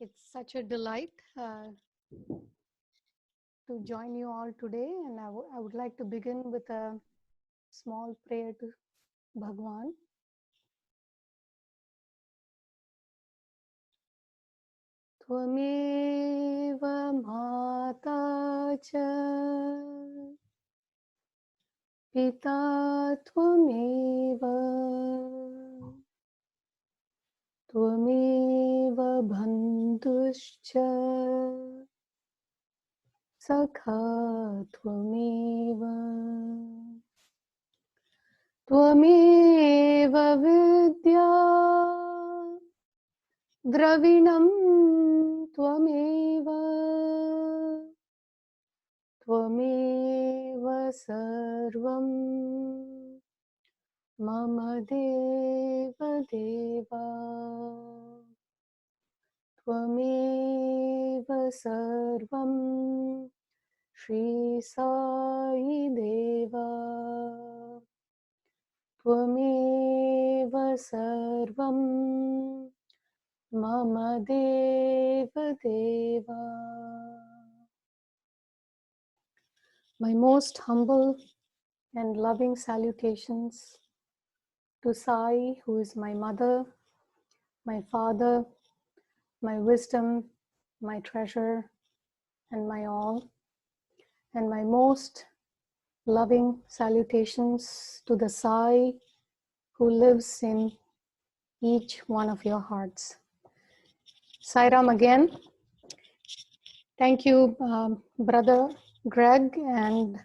It's such a delight to join you all today, and I would like to begin with a small prayer to Bhagawan. Tvameva mata cha pita tvameva tvameva bandhuscha sakha tvameva tvameva vidya द्रविणं त्वमेव त्वमेव सर्वं मम देव देवा त्वमेव सर्वं श्री साई देवा त्वमेव सर्वं Mama Deva Deva. My most humble and loving salutations to Sai, who is my mother, my father, my wisdom, my treasure, and my all. And my most loving salutations to the Sai who lives in each one of your hearts. Sai Ram again. Thank you, Brother Greg, and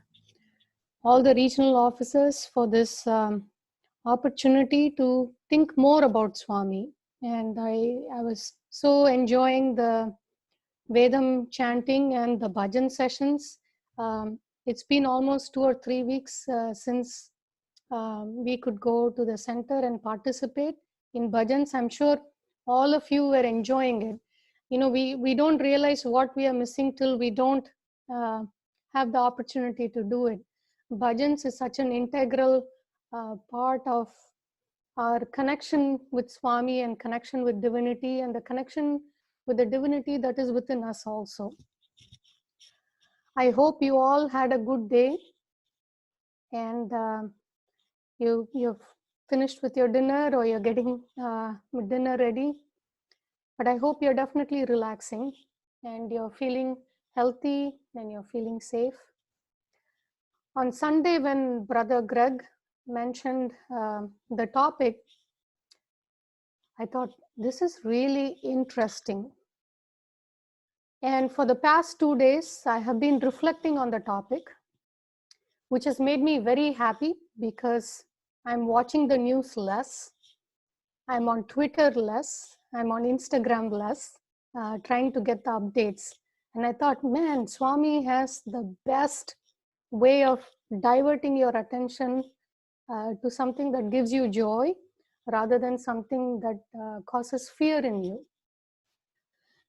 all the regional officers for this opportunity to think more about Swami. And I was so enjoying the Vedam chanting and the bhajan sessions. It's been almost 2 or 3 weeks since we could go to the center and participate in bhajans. I'm sure all of you were enjoying it. You know, we don't realize what we are missing till we don't have the opportunity to do it. Bhajans is such an integral part of our connection with Swami and connection with divinity, and the connection with the divinity that is within us also. I hope you all had a good day, and you've finished with your dinner, or you're getting dinner ready. But I hope you're definitely relaxing and you're feeling healthy and you're feeling safe. On Sunday, when Brother Greg mentioned the topic, I thought this is really interesting. And for the past 2 days, I have been reflecting on the topic, which has made me very happy because I'm watching the news less. I'm on Twitter less. I'm on Instagram less, trying to get the updates. And I thought, man, Swami has the best way of diverting your attention to something that gives you joy rather than something that causes fear in you.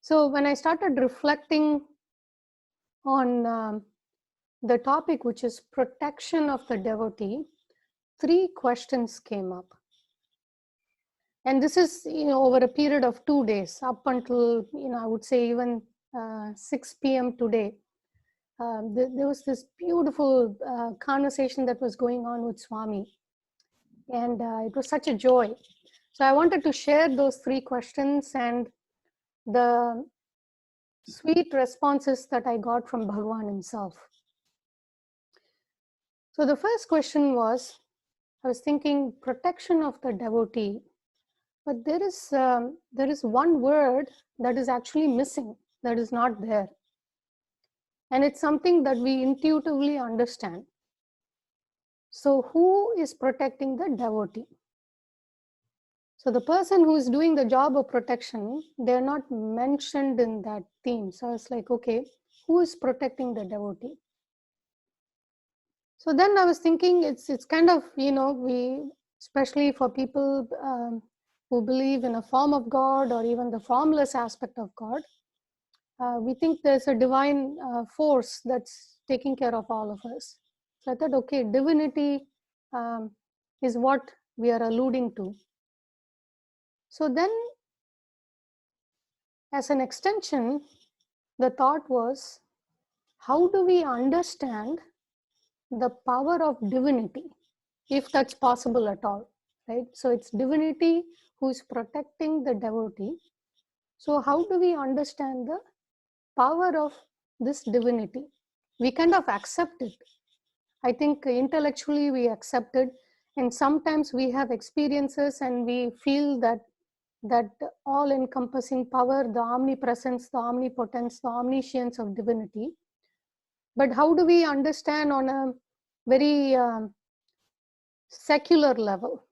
So when I started reflecting on the topic, which is protection of the devotee, 3 questions came up. And this is, over a period of 2 days, up until, I would say even 6 p.m. today. There was this beautiful conversation that was going on with Swami. And it was such a joy. So I wanted to share those 3 questions and the sweet responses that I got from Bhagawan himself. So the first question was, I was thinking protection of the devotee. But there is one word that is actually missing, that is not there. And it's something that we intuitively understand. So who is protecting the devotee? So the person who is doing the job of protection, they're not mentioned in that theme. So it's like, okay, who is protecting the devotee? So then I was thinking it's kind of, we, especially for people who believe in a form of God or even the formless aspect of God, we think there's a divine force that's taking care of all of us. So I thought, okay, divinity is what we are alluding to. So then As an extension, the thought was, how do we understand the power of divinity, if that's possible at all, right? So it's divinity who is protecting the devotee. So how do we understand the power of this divinity? We kind of accept it. I think intellectually we accept it, and sometimes we have experiences and we feel that all-encompassing power, the omnipresence, the omnipotence, the omniscience of divinity. But how do we understand on a very secular level?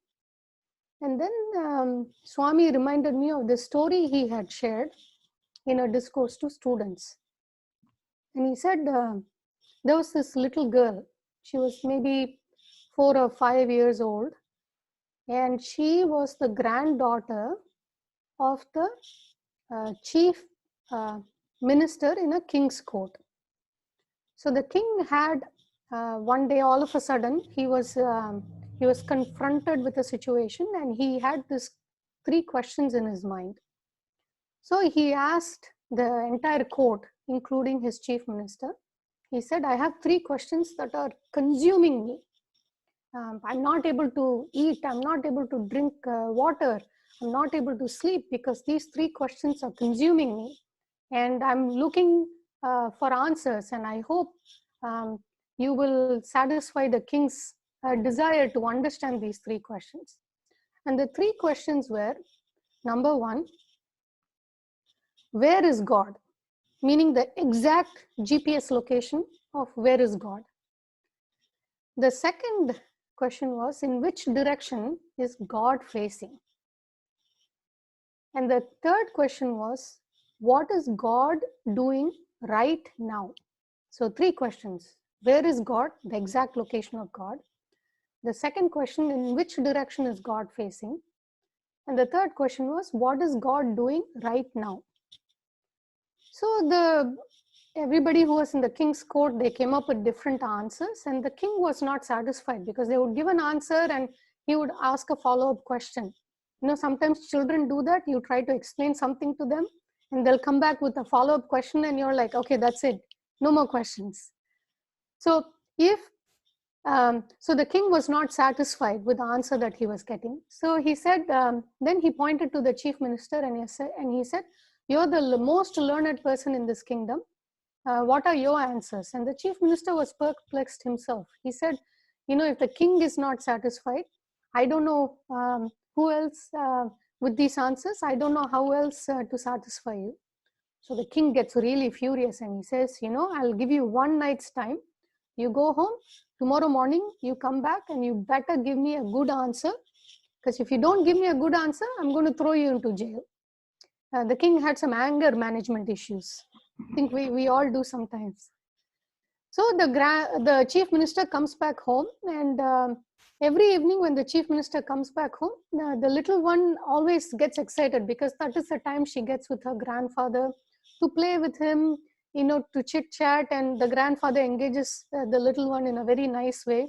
And then Swami reminded me of the story he had shared in a discourse to students. And he said there was this little girl. She was maybe 4 or 5 years old, and she was the granddaughter of the chief minister in a king's court. So the king had one day, all of a sudden, he was confronted with a situation, and he had this 3 questions in his mind. So he asked the entire court, including his chief minister. He said, I have 3 questions that are consuming me. I'm not able to eat, I'm not able to drink water, I'm not able to sleep because these 3 questions are consuming me. And I'm looking for answers, and I hope you will satisfy the king's desire to understand these 3 questions. And the 3 questions were, number 1, where is God? Meaning the exact GPS location of where is God. The second question was, in which direction is God facing? And the third question was, what is God doing right now? So 3 questions. Where is God? The exact location of God. The second question, in which direction is God facing? And the third question was, what is God doing right now? So everybody who was in the king's court, they came up with different answers, and the king was not satisfied because they would give an answer and he would ask a follow-up question. Sometimes children do that. You try to explain something to them and they'll come back with a follow-up question and you're like, okay, that's it. No more questions. So so the king was not satisfied with the answer that he was getting. So he said, then he pointed to the chief minister and he said, you're the most learned person in this kingdom. What are your answers? And the chief minister was perplexed himself. He said, if the king is not satisfied, I don't know who else with these answers, I don't know how else to satisfy you. So the king gets really furious and he says, I'll give you 1 night's time. You go home, tomorrow morning, you come back and you better give me a good answer. Because if you don't give me a good answer, I'm going to throw you into jail. The king had some anger management issues. I think we all do sometimes. So the chief minister comes back home, and every evening when the chief minister comes back home, the little one always gets excited because that is the time she gets with her grandfather to play with him, to chit chat, and the grandfather engages the little one in a very nice way.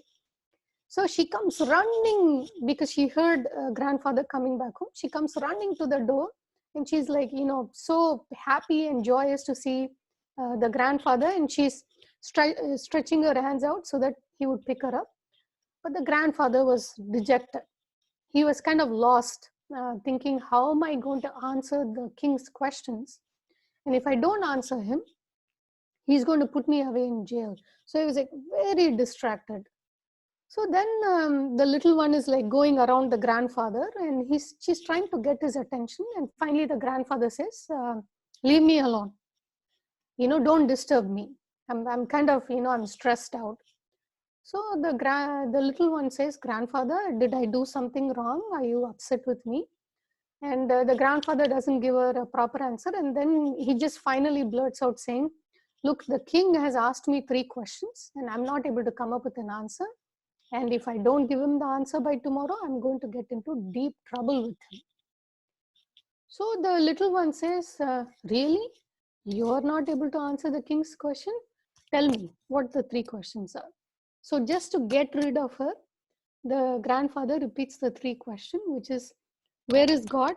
So she comes running because she heard grandfather coming back home. She comes running to the door and she's like, so happy and joyous to see the grandfather, and she's stretching her hands out so that he would pick her up. But the grandfather was dejected. He was kind of lost, thinking, how am I going to answer the king's questions? And if I don't answer him, he's going to put me away in jail. So he was like very distracted. So then the little one is like going around the grandfather and she's trying to get his attention. And finally the grandfather says, leave me alone. Don't disturb me. I'm kind of, I'm stressed out. So the little one says, grandfather, did I do something wrong? Are you upset with me? And the grandfather doesn't give her a proper answer. And then he just finally blurts out saying, look, the king has asked me 3 questions and I'm not able to come up with an answer. And if I don't give him the answer by tomorrow, I'm going to get into deep trouble with him. So the little one says, really? You are not able to answer the king's question? Tell me what the 3 questions are. So just to get rid of her, the grandfather repeats the 3 questions, which is, where is God?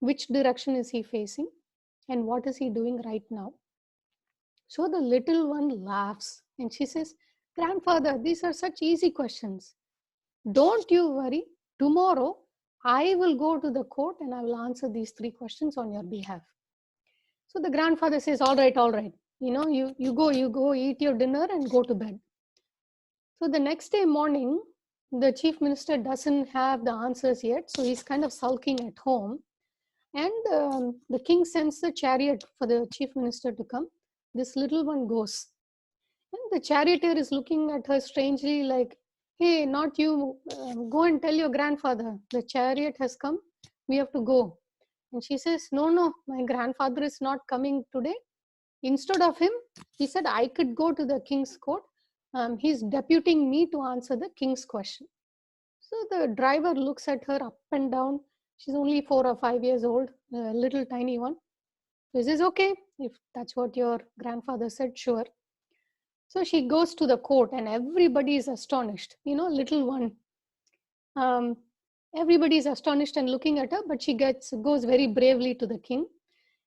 Which direction is he facing? and what is he doing right now? So the little one laughs and she says, Grandfather, these are such easy questions. Don't you worry. Tomorrow, I will go to the court and I will answer these 3 questions on your behalf. So the grandfather says, all right, all right. You go eat your dinner and go to bed. So the next day morning, the chief minister doesn't have the answers yet. So he's kind of sulking at home. And the king sends the chariot for the chief minister to come. This little one goes. And the charioteer is looking at her strangely like, hey, not you. Go and tell your grandfather. The chariot has come. We have to go. And she says, no, no, my grandfather is not coming today. Instead of him, he said, I could go to the king's court. He's deputing me to answer the king's question. So the driver looks at her up and down. She's only 4 or 5 years old, a little tiny one. So he says, okay, if that's what your grandfather said, sure. So she goes to the court and everybody is astonished. Little one. Everybody is astonished and looking at her, but she goes very bravely to the king.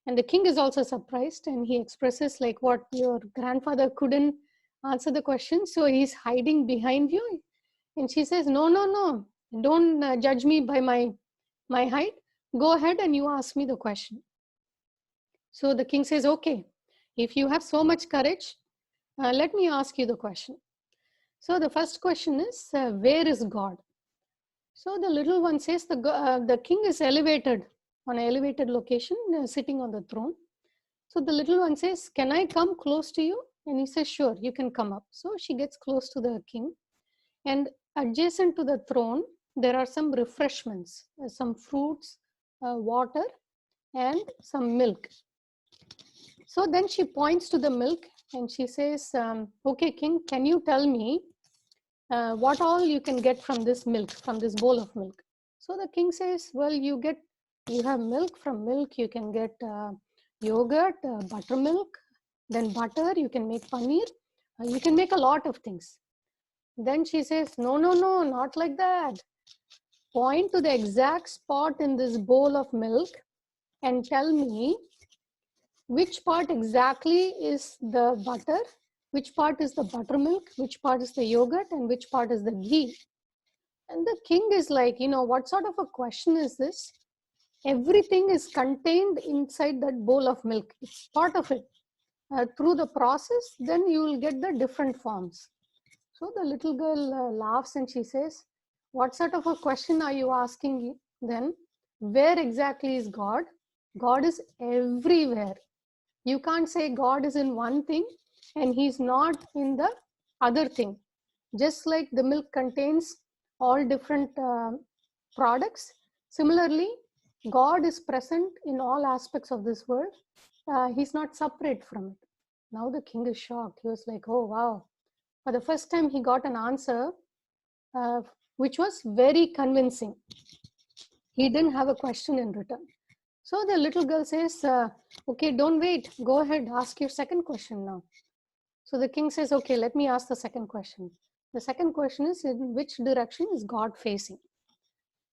And the king is also surprised and he expresses like, what, your grandfather couldn't answer the question, so he's hiding behind you? And she says, no, no, no, don't judge me by my height. Go ahead and you ask me the question. So the king says, okay, if you have so much courage, let me ask you the question. So the first question is, where is God? So the little one says, the king is elevated on an elevated location, sitting on the throne. So the little one says, can I come close to you? And he says, sure, you can come up. So she gets close to the king. And adjacent to the throne, there are some refreshments, some fruits, water, and some milk. So then she points to the milk and she says, okay, king, can you tell me what all you can get from this milk, from this bowl of milk? So the king says, well, you have milk. From milk, you can get yogurt, buttermilk, then butter, you can make paneer, you can make a lot of things. Then she says, no, no, no, not like that. Point to the exact spot in this bowl of milk and tell me which part exactly is the butter, which part is the buttermilk, which part is the yogurt, and which part is the ghee. And the king is like, what sort of a question is this? Everything is contained inside that bowl of milk. It's part of it. Through the process, then you will get the different forms. So the little girl laughs and she says, what sort of a question are you asking then? Where exactly is God? God is everywhere. You can't say God is in one thing and he's not in the other thing. Just like the milk contains all different products, similarly, God is present in all aspects of this world. He's not separate from it. Now the king is shocked. He was like, oh, wow. For the first time, he got an answer which was very convincing. He didn't have a question in return. So the little girl says, okay, don't wait. Go ahead, ask your second question now. So the king says, okay, let me ask the second question. The second question is, in which direction is God facing?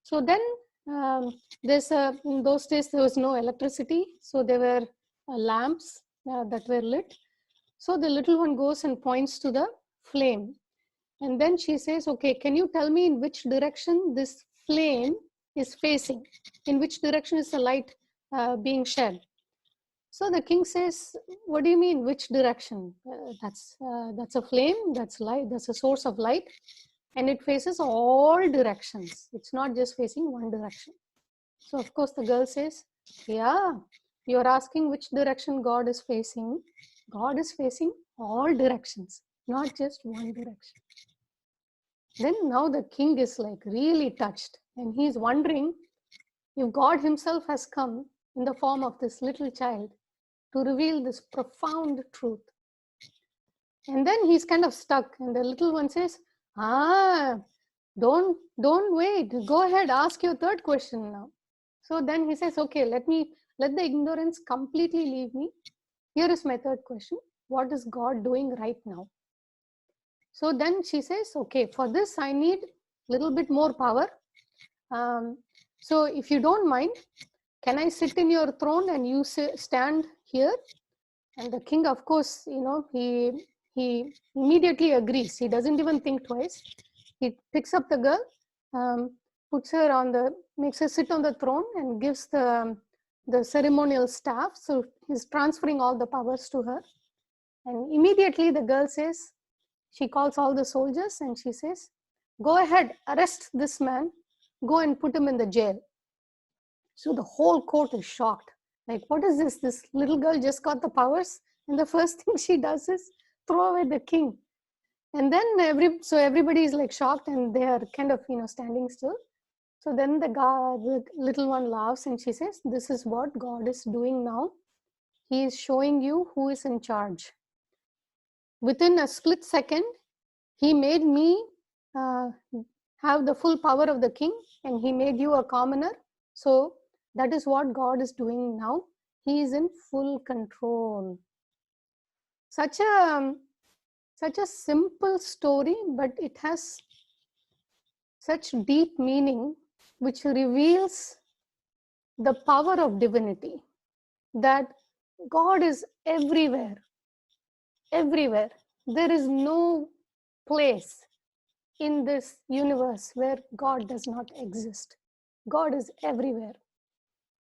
So then in those days, there was no electricity. So there were lamps that were lit. So the little one goes and points to the flame. And then she says, okay, can you tell me in which direction this flame is facing? In which direction is the light being shed? So the king says, what do you mean, which direction? That's a flame, that's light, that's a source of light. And it faces all directions. It's not just facing one direction. So of course the girl says, yeah, you're asking which direction God is facing. God is facing all directions, not just one direction. Then now the king is like really touched and he's wondering if God himself has come in the form of this little child to reveal this profound truth. And then he's kind of stuck and the little one says, don't wait, go ahead, ask your third question now. So then he says, okay, let the ignorance completely leave me. Here is my third question. What is God doing right now? So then she says, okay, for this I need a little bit more power. So if you don't mind, can I sit in your throne and you stand here? And the king, of course, he immediately agrees. He doesn't even think twice. He picks up the girl, puts her makes her sit on the throne and gives the ceremonial staff. So he's transferring all the powers to her. And immediately the girl says, she calls all the soldiers and she says, go ahead, arrest this man, go and put him in the jail. So the whole court is shocked. Like, what is this? This little girl just got the powers, and the first thing she does is throw away the king. And then everybody is like shocked, and they are kind of standing still. So then the little one laughs and she says, "This is what God is doing now. He is showing you who is in charge." Within a split second, He made me have the full power of the king, and He made you a commoner. So that is what God is doing now. He is in full control. Such a simple story, but it has such deep meaning, which reveals the power of divinity, that God is everywhere. Everywhere. There is no place in this universe where God does not exist. God is everywhere.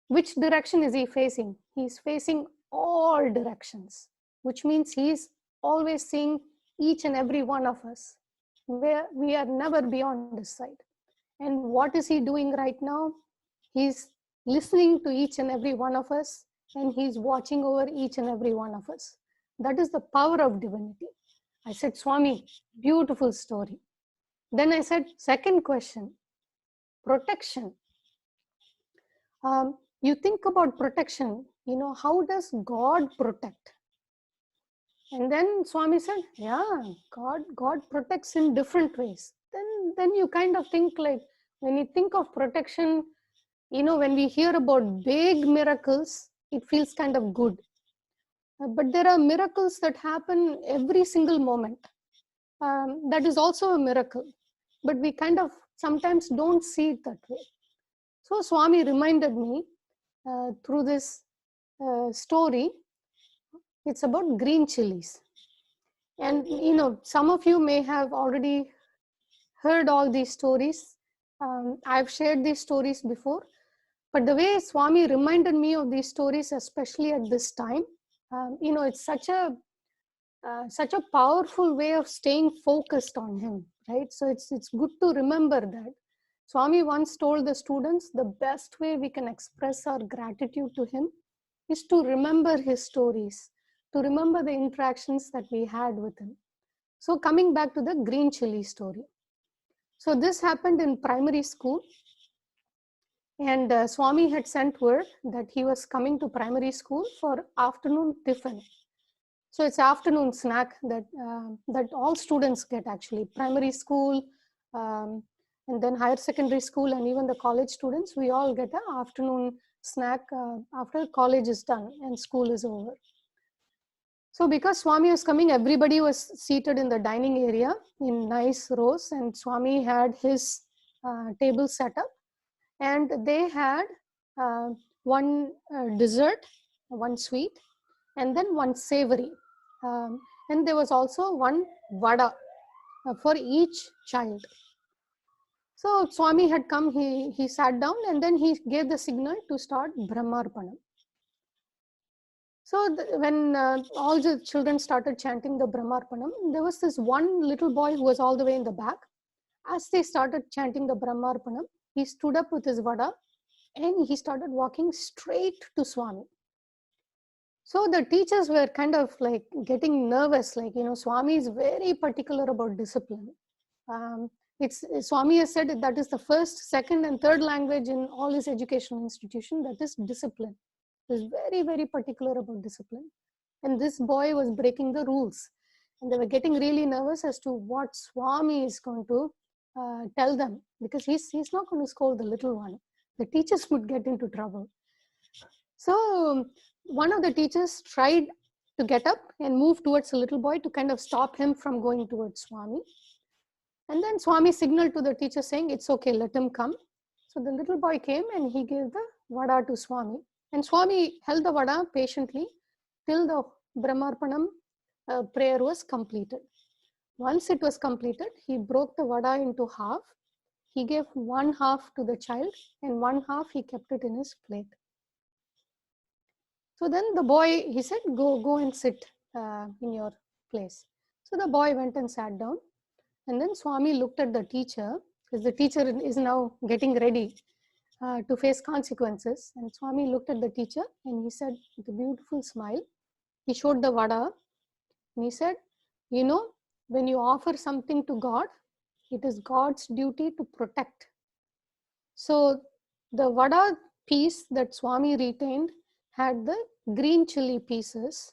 Which direction is He facing? He is facing all directions, which means He is always seeing each and every one of us. Where we are never beyond His sight. And what is He doing right now? He's listening to each and every one of us, and He's watching over each and every one of us. That is the power of divinity. I said, Swami, beautiful story. Then I said, second question, protection. You think about protection, how does God protect? And then Swami said, yeah, God protects in different ways. Then you kind of think like, when you think of protection, when we hear about big miracles, it feels kind of good. But there are miracles that happen every single moment. That is also a miracle. But we kind of sometimes don't see it that way. So Swami reminded me through this story. It's about green chilies. And some of you may have already heard all these stories. I've shared these stories before. But the way Swami reminded me of these stories, especially at this time, it's such a powerful way of staying focused on Him, right? So it's good to remember that. Swami once told the students, the best way we can express our gratitude to Him is to remember His stories, to remember the interactions that we had with Him. So coming back to the green chili story. So this happened in primary school. And Swami had sent word that he was coming to primary school for afternoon tiffin. So it's afternoon snack that all students get actually. Primary school, and then higher secondary school, and even the college students, we all get an afternoon snack after college is done and school is over. So because Swami was coming, everybody was seated in the dining area in nice rows, and Swami had his table set up. And they had one dessert, one sweet, and then one savory. And there was also one vada for each child. So Swami had come, he sat down, and then he gave the signal to start Brahmarpanam. So when all the children started chanting the Brahmarpanam, there was this one little boy who was all the way in the back. As they started chanting the Brahmarpanam, he stood up with his vada and he started walking straight to Swami. So the teachers were kind of like getting nervous, like, Swami is very particular about discipline. Swami has said that is the first, second, and third language in all his educational institution, that is discipline. He is very, very particular about discipline. And this boy was breaking the rules. And they were getting really nervous as to what Swami is going to tell them, because he's not going to scold the little one. The teachers would get into trouble. So one of the teachers tried to get up and move towards the little boy to kind of stop him from going towards Swami. And then Swami signaled to the teacher saying, it's okay, let him come. So the little boy came and he gave the vada to Swami. And Swami held the vada patiently till the Brahmarpanam prayer was completed. Once it was completed, he broke the vada into half. He gave one half to the child and one half he kept it in his plate. So then the boy, he said, go and sit in your place. So the boy went and sat down. And then Swami looked at the teacher, because the teacher is now getting ready to face consequences. And Swami looked at the teacher and he said, with a beautiful smile, he showed the vada and he said, you know, when you offer something to God, it is God's duty to protect. So the vada piece that Swami retained had the green chili pieces,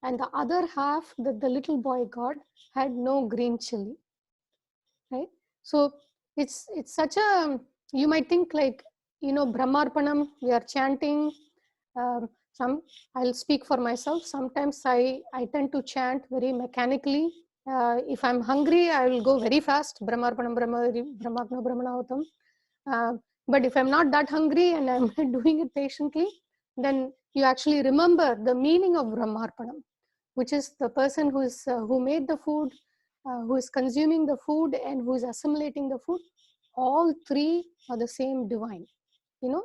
and the other half that the little boy got had no green chili, right? So it's such a, you might think like, you know, Brahmarpanam, we are chanting. I'll speak for myself. Sometimes I tend to chant very mechanically. If I'm hungry, I will go very fast. Brahmarpanam, Brahmagna, Brahmanahutam. But if I'm not that hungry and I'm doing it patiently, then you actually remember the meaning of Brahmarpanam, which is the person who made the food, who is consuming the food, and who is assimilating the food. All three are the same divine, you know,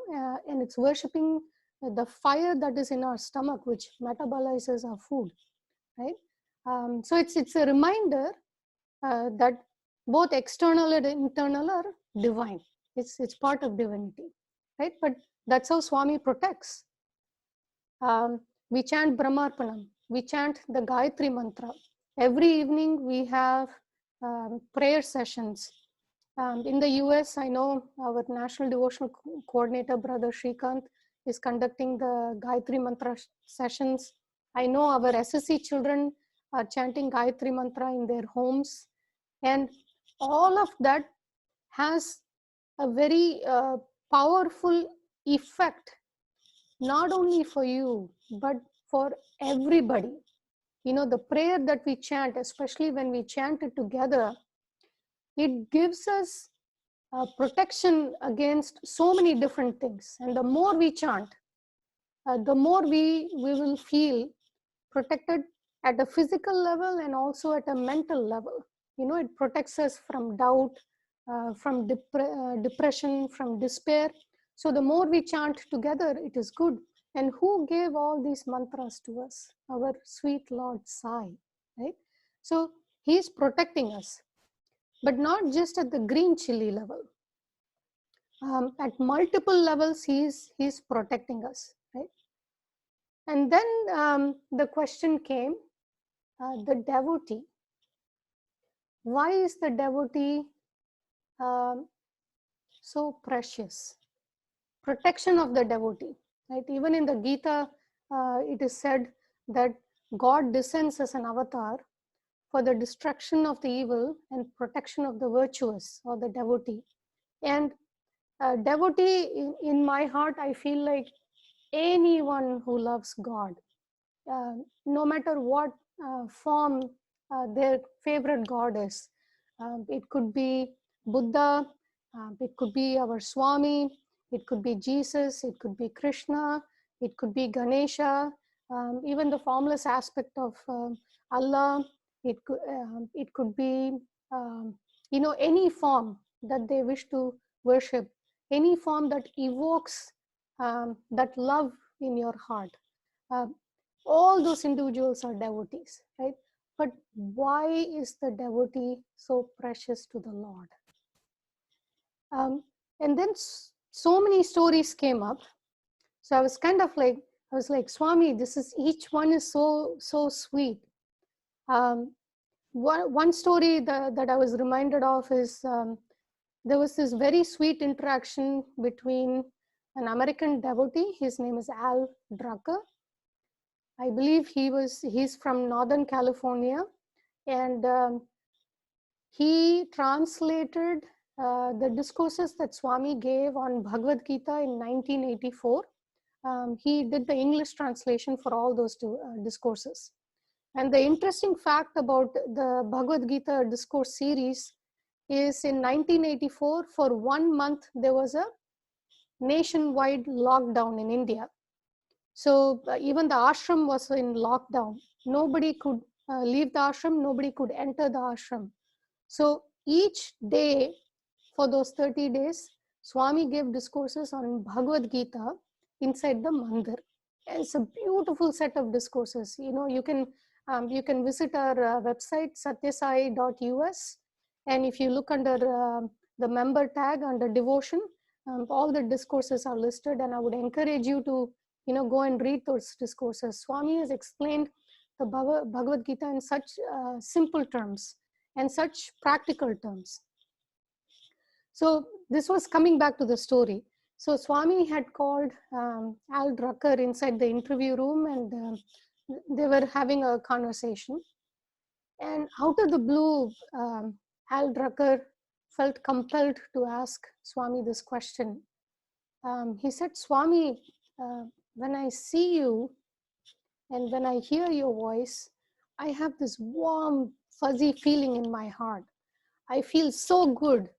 and it's worshipping the fire that is in our stomach, which metabolizes our food, right? So it's a reminder that both external and internal are divine. It's part of divinity, right? But that's how Swami protects. We chant Brahmarpanam. We chant the Gayatri mantra. Every evening we have prayer sessions. In the US, I know our National Devotional Coordinator, Brother Shrikant, is conducting the Gayatri mantra sessions. I know our SSC children are chanting Gayatri mantra in their homes. And all of that has a very powerful effect, not only for you, but for everybody. You know, the prayer that we chant, especially when we chant it together, it gives us protection against so many different things. And the more we chant, the more we will feel protected at a physical level and also at a mental level. You know, it protects us from doubt, from depression, from despair. So the more we chant together, it is good. And who gave all these mantras to us? Our sweet Lord Sai, right? So he is protecting us, but not just at the green chili level. At multiple levels, he's protecting us, right? And then the question came, the devotee. Why is the devotee so precious? Protection of the devotee, right? Even in the Gita, it is said that God descends as an avatar for the destruction of the evil and protection of the virtuous or the devotee. And devotee, in my heart, I feel like anyone who loves God, no matter what form their favorite God is. It could be Buddha, it could be our Swami, it could be Jesus, it could be Krishna, it could be Ganesha, even the formless aspect of Allah. It could be you know, any form that they wish to worship, any form that evokes that love in your heart. All those individuals are devotees, right? But why is the devotee so precious to the Lord? And then so many stories came up. So I was kind of like, Swami, this is, each one is so sweet. One story that I was reminded of is there was this very sweet interaction between an American devotee. His name is Al Drucker. I believe he's from Northern California, and he translated the discourses that Swami gave on Bhagavad Gita in 1984. He did the English translation for all those discourses. And the interesting fact about the Bhagavad Gita discourse series is in 1984, for 1 month, there was a nationwide lockdown in India. So even the ashram was in lockdown. Nobody could leave the ashram, nobody could enter the ashram. So each day for those 30 days, Swami gave discourses on Bhagavad Gita inside the mandir. It's a beautiful set of discourses. You can visit our website satyasai.us, and if you look under the member tag under devotion, all the discourses are listed, and I would encourage you to go and read those discourses. Swami has explained the Bhagavad Gita in such simple terms and such practical terms. So this was coming back to the story. So Swami had called Al Drucker inside the interview room, and they were having a conversation. And out of the blue, Al Drucker felt compelled to ask Swami this question. He said, Swami, when I see you and when I hear your voice, I have this warm, fuzzy feeling in my heart. I feel so good.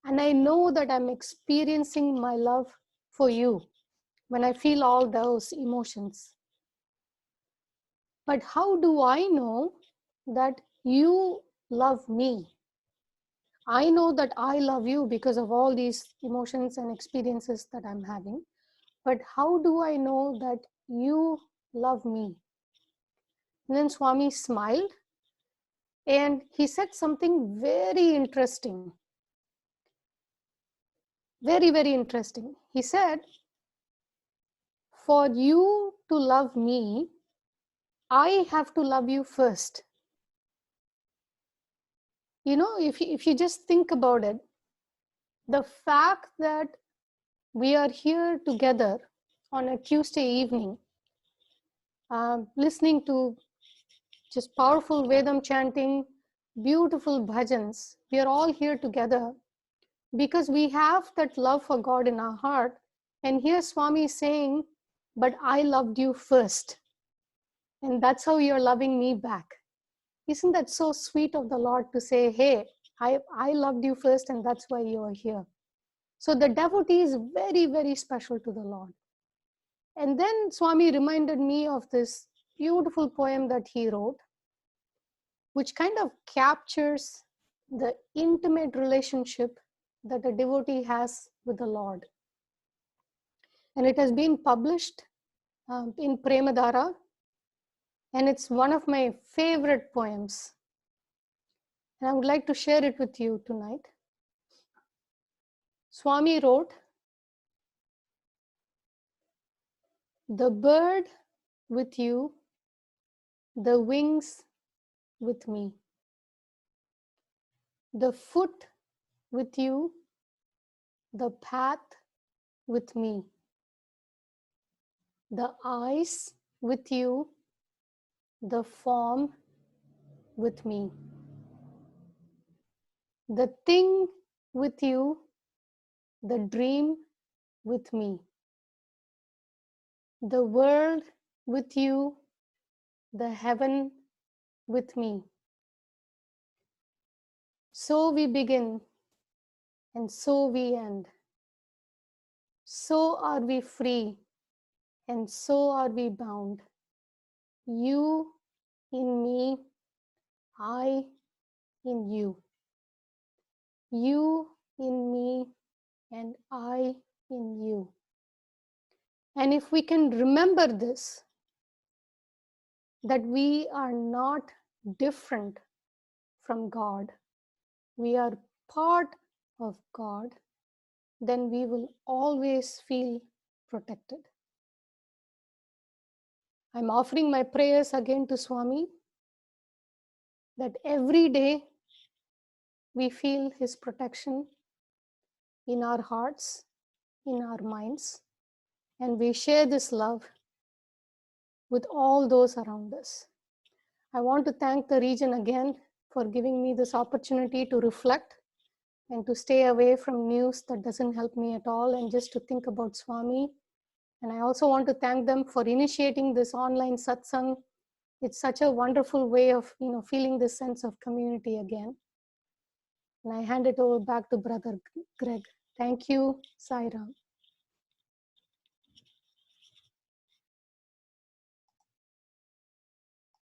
And I know that I'm experiencing my love for you when I feel all those emotions. But how do I know that you love me? I know that I love you because of all these emotions and experiences that I'm having. But how do I know that you love me? And then Swami smiled and he said something very interesting. Very, very interesting. He said, for you to love me, I have to love you first. If you just think about it, the fact that we are here together on a Tuesday evening, listening to just powerful Vedam chanting, beautiful bhajans, we are all here together because we have that love for God in our heart. And here Swami is saying, but I loved you first. And that's how you're loving me back. Isn't that so sweet of the Lord to say, hey, I loved you first and that's why you are here. So the devotee is very, very special to the Lord. And then Swami reminded me of this beautiful poem that he wrote, which kind of captures the intimate relationship that a devotee has with the Lord. And it has been published in Premadhara, and it's one of my favorite poems. And I would like to share it with you tonight. Swami wrote, the bird with you, the wings with me, the foot with you, the path with me, the eyes with you, the form with me, the thing with you, the dream with me, the world with you, the heaven with me. So we begin and so we end. So are we free and so are we bound. You in me, I in you. You in me and I in you. And if we can remember this, that we are not different from God, we are part of God, then we will always feel protected. I'm offering my prayers again to Swami, that every day we feel his protection in our hearts, in our minds, and we share this love with all those around us. I want to thank the region again for giving me this opportunity to reflect and to stay away from news that doesn't help me at all, and just to think about Swami. And I also want to thank them for initiating this online satsang. It's such a wonderful way of feeling this sense of community again. And I hand it over back to Brother Greg. Thank you, Sai Ram.